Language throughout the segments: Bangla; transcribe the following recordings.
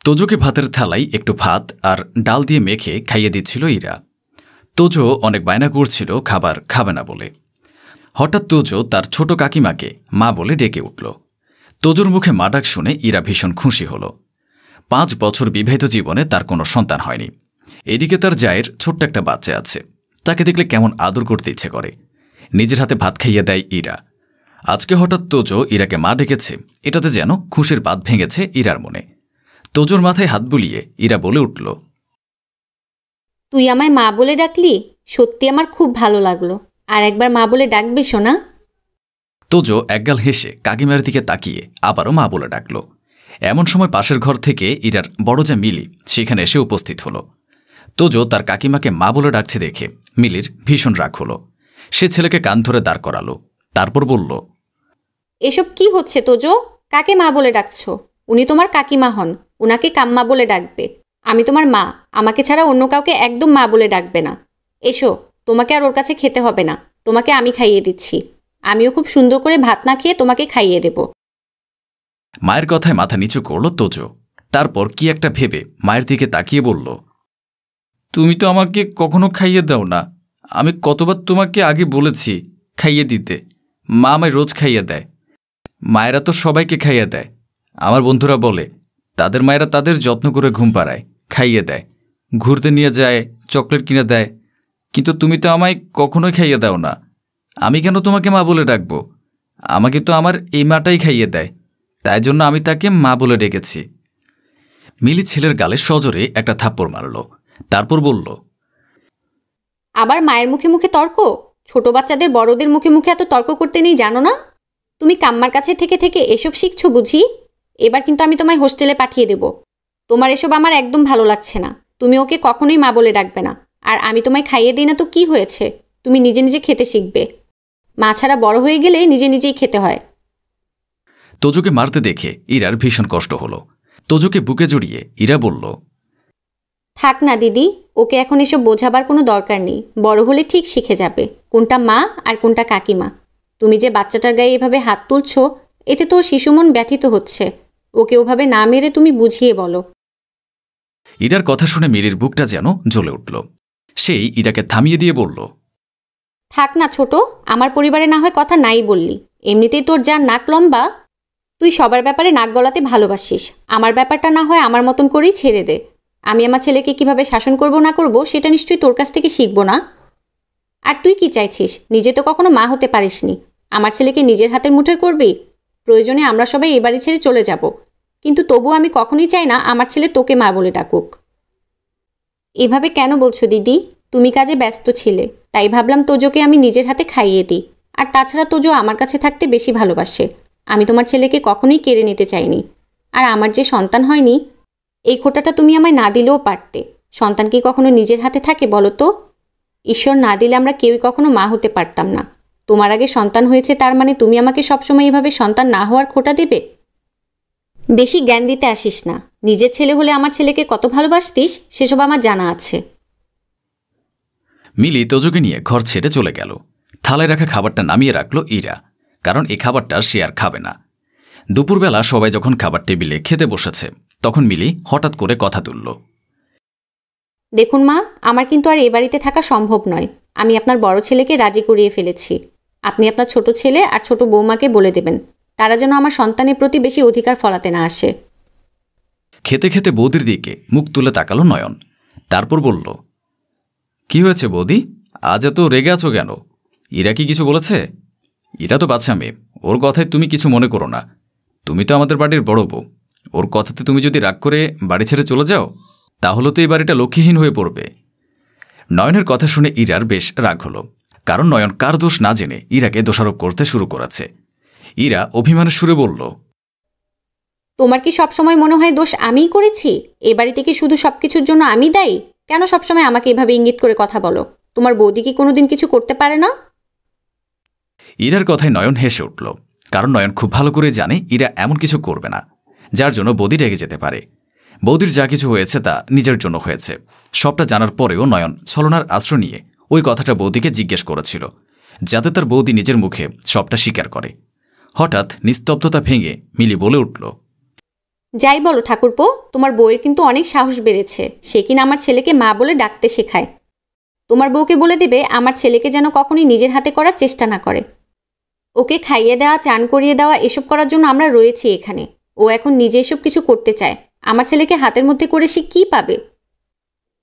তোজোকে ভাতের থালায় একটু ভাত আর ডাল দিয়ে মেখে খাইয়ে দিচ্ছিল ইরা। তোজো অনেক বায়না করছিল খাবার খাবে না বলে। হঠাৎ তোজো তার ছোট কাকিমাকে মা বলে ডেকে উঠল। তোজোর মুখে মা ডাক শুনে ইরা ভীষণ খুশি হল। 5 বছর বিবাহিত জীবনে তার কোনো সন্তান হয়নি। এদিকে তার জায়ের ছোট্ট একটা বাচ্চা আছে, তাকে দেখলে কেমন আদর করতে ইচ্ছে করে। নিজের হাতে ভাত খাইয়ে দেয় ইরা। আজকে হঠাৎ তোজো ইরাকে মা ডেকেছে, এটাতে যেন খুশির বাঁধ ভেঙেছে ইরার মনে। তোজোর মাথায় হাত বুলিয়ে ইরা বলে উঠল, তুই আমায় মা বলে ডাকলি, সত্যি আমার খুব ভালো লাগলো। আর একবার মা বলে ডাকবি শোনা। তোজো একগাল হেসে কাকিমার দিকে তাকিয়ে আবারও মা বলে ডাকল। এমন সময় পাশের ঘর থেকে ইরার বড় যা মিলি সেখানে এসে উপস্থিত হল। তোজো তার কাকিমাকে মা বলে ডাকছে দেখে মিলির ভীষণ রাগ হল। সে ছেলেকে কান ধরে দাঁড় করালো, তারপর বলল, এসব কি হচ্ছে তোজো? কাকে মা বলে ডাকছো? উনি তোমার কাকিমা হন, উনাকে কাম্মা বলে ডাকবে। আমি তোমার মা, আমাকে ছাড়া অন্য কাউকে একদম মা বলে ডাকবে না। এসো, তোমাকে আর ওর কাছে খেতে হবে না, তোমাকে আমি খাইয়ে দিচ্ছি। আমিও খুব সুন্দর করে ভাত না খেয়ে তোমাকে খাইয়ে দেব। মায়ের কথায় মাথা নিচু করল তোজো। তারপর কি একটা ভেবে মায়ের দিকে তাকিয়ে বলল, তুমি তো আমাকে কখনো খাইয়ে দাও না। আমি কতবার তোমাকে আগে বলেছি খাইয়ে দিতে। মা আমায় রোজ খাইয়ে দেয়। মায়েরা তো সবাইকে খাইয়ে দেয়। আমার বন্ধুরা বলে তাদের মায়েরা তাদের যত্ন করে ঘুম পাড়ায়, খাইয়ে দেয়, ঘুরতে নিয়ে যায়, চকলেট কিনে দেয়। কিন্তু তুমি তো আমায় কখনোই খাইয়ে দাও না। আমি কেন তোমাকে মা বলে ডাকবো? আমাকে তো আমার এই মাটাই খাইয়ে দেয়, তাই জন্য আমি তাকে মা বলে ডেকেছি। মিলি ছেলের গালে সজোরে একটা থাপ্পড় মারল, তারপর বলল, আবার মায়ের মুখে মুখে তর্ক? ছোট বাচ্চাদের বড়দের মুখে মুখে এত তর্ক করতে নেই, জানো না? তুমি কাম্মার কাছে থেকে থেকে এসব শিখছো বুঝি? এবার কিন্তু আমি তোমায় হোস্টেলে পাঠিয়ে দেব। তোমার এসব আমার একদম ভালো লাগছে না। তুমি ওকে কখনোই মা বলে ডাকবে না। আর আমি তোমায় খাইয়ে দিই না তো কি হয়েছে? তুমি নিজে নিজে খেতে শিখবে। মা ছাড়া বড় হয়ে গেলে নিজে নিজেই খেতে হয়। তোজোকে মারতে দেখে ইরার ভীষণ কষ্ট হলো। তোজোকে বুকে জড়িয়ে ইরা বলল, থাক না দিদি, ওকে এখন এসব বোঝাবার কোনো দরকার নেই। বড় হলে ঠিক শিখে যাবে কোনটা মা আর কোনটা কাকিমা। তুমি যে বাচ্চাটার গায়ে এভাবে হাত তুলছো, এতে তোর শিশুমন ব্যথিত হচ্ছে। ওকে ওভাবে না মেরে তুমি বুঝিয়ে বলো। ইরার কথা শুনে মিলির বুকটা যেন জ্বলে উঠল। সেই ইরাকে থামিয়ে দিয়ে বলল, থাক না ছোট, আমার পরিবারে না হয় কথা নাই বললি। এমনিতেই তোর যার নাক লম্বা, তুই সবার ব্যাপারে নাক গলাতে ভালোবাসিস। আমার ব্যাপারটা না হয় আমার মতন করেই ছেড়ে দে। আমি আমার ছেলেকে কিভাবে শাসন করব না করব সেটা নিশ্চয়ই তোর কাছ থেকে শিখবো না। আর তুই কি চাইছিস? নিজে তো কখনো মা হতে পারিসনি, আমার ছেলেকে নিজের হাতের মুঠোয় করবি? প্রয়োজনে আমরা সবাই এ বাড়ি ছেড়ে চলে যাব, কিন্তু তবু আমি কখনোই চাই না আমার ছেলে তোকে মা বলে ডাকুক। এভাবে কেন বলছো দিদি? তুমি কাজে ব্যস্ত ছিলে, তাই ভাবলাম তোজোকে আমি নিজের হাতে খাইয়ে দিই। আর তাছাড়া তোজো আমার কাছে থাকতে বেশি ভালোবাসে। আমি তোমার ছেলেকে কখনোই কেড়ে নিতে চাইনি। আর আমার যে সন্তান হয়নি, এই খোঁটাটা তুমি আমায় না দিলেও পারতে। সন্তান কি কখনো নিজের হাতে থাকে বলো তো? ঈশ্বর না দিলে আমরা কেউই কখনো মা হতে পারতাম না। তোমার আগে সন্তান হয়েছে, তার মানে তুমি আমাকে সবসময় এভাবে সন্তান না হওয়ার খোঁটা দেবে? বেশি জ্ঞান দিতে আসিস না। নিজের ছেলে হলে আমার ছেলেকে কত ভালোবাসতিস সেসব আমার জানা আছে। মিলি তোজোকে নিয়ে ঘর ছেড়ে চলে গেল। থালায় রাখা খাবারটা নামিয়ে রাখল ইরা, কারণ এই খাবারটা সে আর খাবে না। দুপুরবেলা সবাই যখন খাবার টেবিলে খেতে বসেছে, তখন মিলি হঠাৎ করে কথা তুলল, দেখুন মা, আমার কিন্তু আর এ বাড়িতে থাকা সম্ভব নয়। আমি আপনার বড় ছেলেকে রাজি করিয়ে ফেলেছি। আপনি আপনার ছোট ছেলে আর ছোট বৌমাকে বলে দেবেন, তারা যেন আমার সন্তানের প্রতি বেশি অধিকার ফলাতে না আসে। খেতে খেতে বৌদির দিকে মুখ তুলে তাকালো নয়ন, তারপর বলল, কি হয়েছে বৌদি, আজ এত রেগে আছো কেন? ইরা কি কিছু বলেছে? ইরা তো বাচ্চা মেয়ে, ওর কথায় তুমি কিছু মনে করো না। তুমি তো আমাদের বাড়ির বড় বউ। ওর কথাতে তুমি যদি রাগ করে বাড়ি ছেড়ে চলে যাও, তাহলে তো এই বাড়িটা লক্ষ্যহীন হয়ে পড়বে। নয়নের কথা শুনে ইরার বেশ রাগ হলো, কারণ নয়ন কার দোষ না জেনে ইরাকে দোষারোপ করতে শুরু করেছে। ইরা অভিমানের সুরে বলল, তোমার কি সবসময় মনে হয় দোষ আমিই করেছি? এ বাড়িতে কি শুধু সবকিছুর জন্য আমি দায়ী? কেন সবসময় আমাকে এভাবে ইঙ্গিত করে কথা বলো? তোমার বৌদি কি কোনোদিন কিছু করতে পারে না? ইরার কথায় নয়ন হেসে উঠল, কারণ নয়ন খুব ভালো করে জানে ইরা এমন কিছু করবে না যার জন্য বৌদি রেগে যেতে পারে। বৌদির যা কিছু হয়েছে তা নিজের জন্য হয়েছে। সবটা জানার পরেও নয়ন ছলনার আশ্রয় নিয়ে ওই কথাটা বৌদিকে জিজ্ঞেস করেছিল, যাতে তার বৌদি নিজের মুখে সবটা স্বীকার করে। হঠাৎ নিস্তব্ধতা ভেঙে মিলি বলে উঠল, যাই বলো ঠাকুরপো, তোমার বউয়ের কিন্তু অনেক সাহস বেড়েছে। সে কিনা আমার ছেলেকে মা বলে ডাকতে শেখায়। তোমার বউকে বলে দেবে আমার ছেলেকে যেন কখনই নিজের হাতে করার চেষ্টা না করে। ওকে খাইয়ে দেওয়া, চান করিয়ে দেওয়া এসব করার জন্য আমরা রয়েছি এখানে। ও এখন নিজে এসব কিছু করতে চায়। আমার ছেলেকে হাতের মধ্যে করে সে কী পাবে?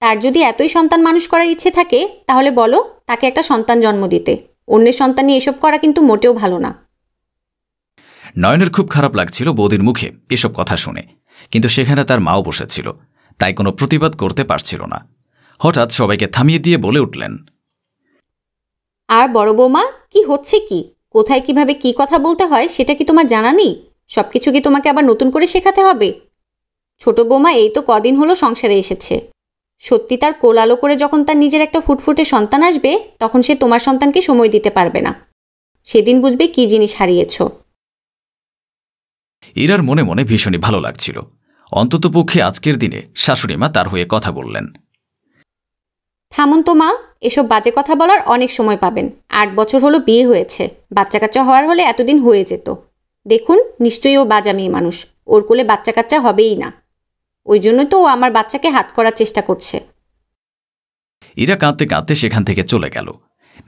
তার যদি এতই সন্তান মানুষ করার ইচ্ছে থাকে তাহলে বলো তাকে একটা সন্তান জন্ম দিতে। অন্যের সন্তান নিয়ে এসব করা কিন্তু মোটেও ভালো না। নয়নের খুব খারাপ লাগছিল বৌদির মুখে এসব কথা শুনে, কিন্তু সেখানে তার মাও বসেছিল, তাই কোনো প্রতিবাদ করতে পারছিল না। হঠাৎ সবাইকে থামিয়ে দিয়ে বলে উঠলেন, আর বড় বৌমা, কি হচ্ছে কি? কোথায় কিভাবে কি কথা বলতে হয় সেটা কি তোমার জানা নেই? সব কিছু কি তোমাকে আবার নতুন করে শেখাতে হবে? ছোট বৌমা এই তো কদিন হলো সংসারে এসেছে। সত্যি তার কোল আলো করে যখন তার নিজের একটা ফুটফুটে সন্তান আসবে, তখন সে তোমার সন্তানকে সময় দিতে পারবে না। সেদিন বুঝবে কি জিনিস হারিয়েছ। ইরার মনে মনে ভীষণই ভালো লাগছিল। অন্ততপক্ষে আজকের দিনে শাশুড়িমা তার হয়ে কথা বললেন। থামুন তো মা, এসব বাজে কথা বলার অনেক সময় পাবেন। 8 বছর হলো বিয়ে হয়েছে, বাচ্চা কাচ্চা হওয়ার হলে এতদিন হয়ে যেত। দেখুন নিশ্চয়ই ও বাজা মেয়ে মানুষ, ওর কোলে বাচ্চা কাচ্চা হবেই না। ওই জন্যই তো ও আমার বাচ্চাকে হাত করার চেষ্টা করছে। ইরা কাঁদতে কাঁদতে সেখান থেকে চলে গেল।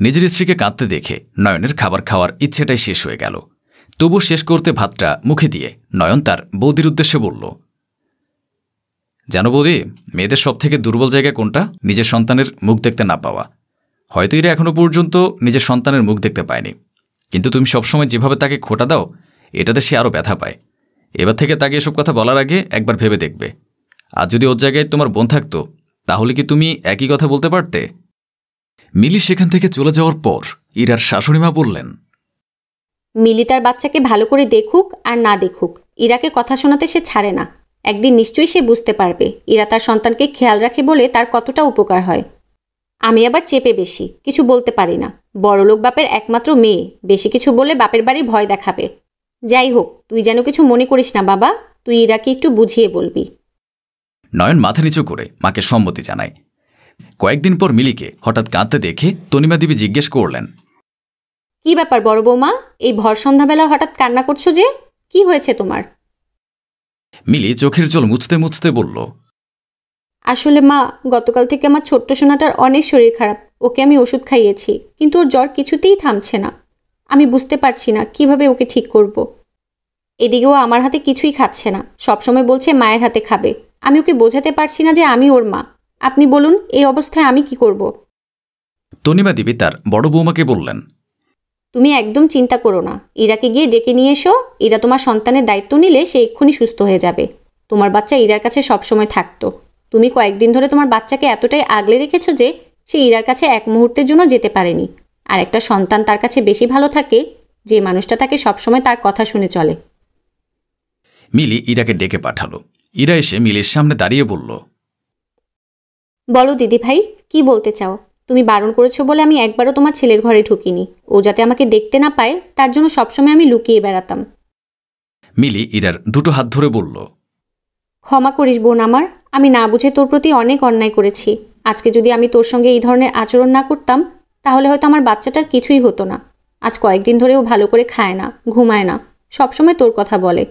নিজের স্ত্রীকে কাঁদতে দেখে নয়নের খাবার খাওয়ার ইচ্ছেটাই শেষ হয়ে গেল। তবু শেষ করতে ভাতটা মুখে দিয়ে নয়ন তার বৌদির উদ্দেশ্যে বলল, জানো বৌদি, মেয়েদের সব থেকে দুর্বল জায়গা কোনটা? নিজের সন্তানের মুখ দেখতে না পাওয়া। হয়তো এরা এখনো পর্যন্ত নিজের সন্তানের মুখ দেখতে পায়নি, কিন্তু তুমি সবসময় যেভাবে তাকে খোঁটা দাও, এটাতে সে আরও ব্যথা পায়। এবার থেকে তাকে এসব কথা বলার আগে একবার ভেবে দেখবে। আর যদি ওর জায়গায় তোমার বোন থাকতো, তাহলে কি তুমি একই কথা বলতে পারতে? মিলি সেখান থেকে চলে যাওয়ার পর ইরার শাশুড়িমা বললেন, মিলি তার বাচ্চাকে ভালো করে দেখুক আর না দেখুক, ইরাকে কথা শোনাতে সে ছাড়ে না। একদিন নিশ্চয়ই সে বুঝতে পারবে ইরা তার সন্তানকে খেয়াল রাখে বলে তার কতটা উপকার হয়। আমি আবার চেপে বেশি কিছু বলতে পারি না। বড়লোক বাপের একমাত্র মেয়ে, বেশি কিছু বলে বাপের বাড়ির ভয় দেখাবে। যাই হোক, তুই যেন কিছু মনে করিস না বাবা, তুই ইরাকে একটু বুঝিয়ে বলবি। নয়ন মাথা নিচু করে মাকে সম্মতি জানায়। কয়েকদিন পর মিলিকে হঠাৎ কাঁদতে দেখে তনিমা দেবী জিজ্ঞেস করলেন, কি ব্যাপার বড় বৌমা, এই ভর সন্ধ্যাবেলা হঠাৎ কান্না করছো যে? কি হয়েছে তোমার? মিলি চোখের জল মুছতে মুছতে বলল, আসলে মা, গতকাল থেকে আমার ছোট্ট সোনাটার অনেক শরীর খারাপ। ওকে আমি ওষুধ খাইয়েছি, কিন্তু ওর জ্বর কিছুতেই থামছে না। আমি বুঝতে পারছি না কিভাবে ওকে ঠিক করব। এদিকেও আমার হাতে কিছুই খাচ্ছে না, সবসময় বলছে মায়ের হাতে খাবে। আমি ওকে বোঝাতে পারছি না যে আমি ওর মা। আপনি বলুন এই অবস্থায় আমি কি করব? তনিমা দেবী তার বড় বৌমাকে বললেন, তুমি একদম চিন্তা করো না, ইরাকে গিয়ে ডেকে নিয়ে এসো। ইরা তোমার সন্তানের দায়িত্ব নিলে সে এক্ষুনি সুস্থ হয়ে যাবে। তোমার বাচ্চা ইরার কাছে সবসময় থাকতো। তুমি কয়েকদিন ধরে তোমার বাচ্চাকে এতটাই আগলে রেখেছো যে সে ইরার কাছে এক মুহূর্তের জন্য যেতে পারেনি। আর একটা সন্তান তার কাছে বেশি ভালো থাকে যে মানুষটা তাকে সবসময় তার কথা শুনে চলে। মিলি ইরাকে ডেকে পাঠালো। ইরা এসে মিলির সামনে দাঁড়িয়ে বলল, বলো দিদি ভাই, কি বলতে চাও? তুমি বারণ করেছো বলে আমি একবারও তোমার ছেলের ঘরে ঢুকিনি। ও যাতে আমাকে দেখতে না পায় তার জন্য সবসময় আমি লুকিয়ে বেড়াতাম। মিলি ইরার দুটো হাত ধরে বলল, ক্ষমা করিস বোন আমার, আমি না বুঝে তোর প্রতি অনেক অন্যায় করেছি। আজকে যদি আমি তোর সঙ্গে এই ধরনের আচরণ না করতাম তাহলে হয়তো আমার বাচ্চাটার কিছুই হতো না। আজ কয়েকদিন ধরে ও ভালো করে খায় না, ঘুমায় না, সবসময় তোর কথা বলে।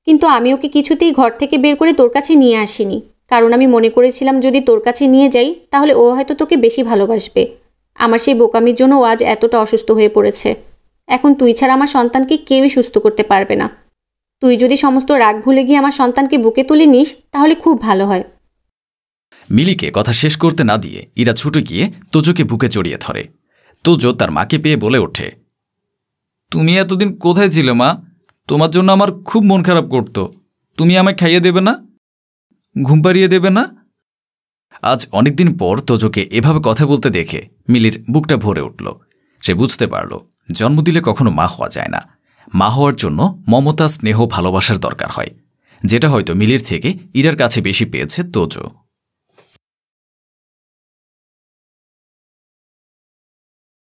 কিন্তু আমি ওকে কিছুতেই ঘর থেকে বের করে তোর কাছে নিয়ে আসিনি, কারণ আমি মনে করেছিলাম যদি তোর কাছে নিয়ে যাই তাহলে ও হয়তো তোকে বেশি ভালোবাসবে। আমার সেই বোকামির জন্য ও আজ এতটা অসুস্থ হয়ে পড়েছে। এখন তুই ছাড়া আমার সন্তানকে কেউই সুস্থ করতে পারবে না। তুই যদি সমস্ত রাগ ভুলে গিয়ে আমার সন্তানকে বুকে তুলে নিস তাহলে খুব ভালো হয়। মিলিকে কথা শেষ করতে না দিয়ে ইরা ছুটে গিয়ে তোজোকে বুকে জড়িয়ে ধরে। তোজো তার মাকে পেয়ে বলে ওঠে, তুমি এতদিন কোথায় ছিলে মা? তোমার জন্য আমার খুব মন খারাপ করত। তুমি আমায় খাইয়ে দেবে না, ঘুম পাড়িয়ে দেবে না? আজ অনেকদিন পর তোজোকে এভাবে কথা বলতে দেখে মিলির বুকটা ভরে উঠল। সে বুঝতে পারল জন্ম দিলে কখনো মা হওয়া যায় না। মা হওয়ার জন্য মমতা, স্নেহ, ভালোবাসার দরকার হয়, যেটা হয়তো মিলির থেকে ইরার কাছে বেশি পেয়েছে তোজো।